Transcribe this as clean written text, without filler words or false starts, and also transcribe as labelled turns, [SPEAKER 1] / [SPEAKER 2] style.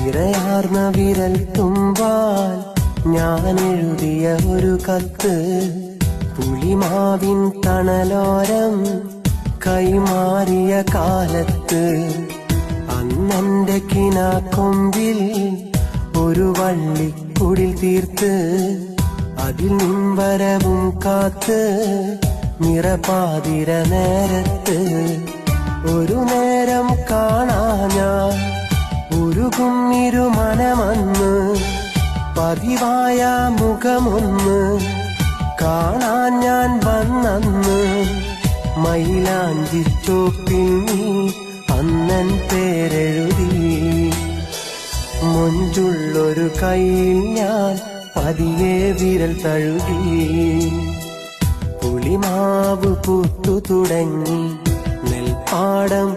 [SPEAKER 1] ഇരയാർന്ന വിരൽ തുമ്പാൽ ഞാൻ എഴുതിയ ഒരു കത്ത് പുളിമാവിൻ തണലോരം കൈമാറിയ കാലത്ത് അന്നെന്റെ കിനാക്കൊമ്പിൽ ഒരു വള്ളിക്കുടിൽ തീർത്ത് അതിൽ നിൻവരവും കാത്ത് നിറപാതിര നേരത്ത് ഒരു നേരം കാണാ ഞാൻ ഉരുകും ഇരുമനമന്ന് പതിവായ മുഖമൊന്ന് കാണാൻ ഞാൻ വന്നന്ന് മൈലാഞ്ചിച്ചോപ്പിൽ നീ അന്നൻ പേരെഴുതി മൊഞ്ചുള്ളൊരു കൈയിൽ ഞാൻ പതിയെ വിരൽ തഴുകി പുളിമാവ് പൂത്തു തുടങ്ങി നെൽപ്പാടം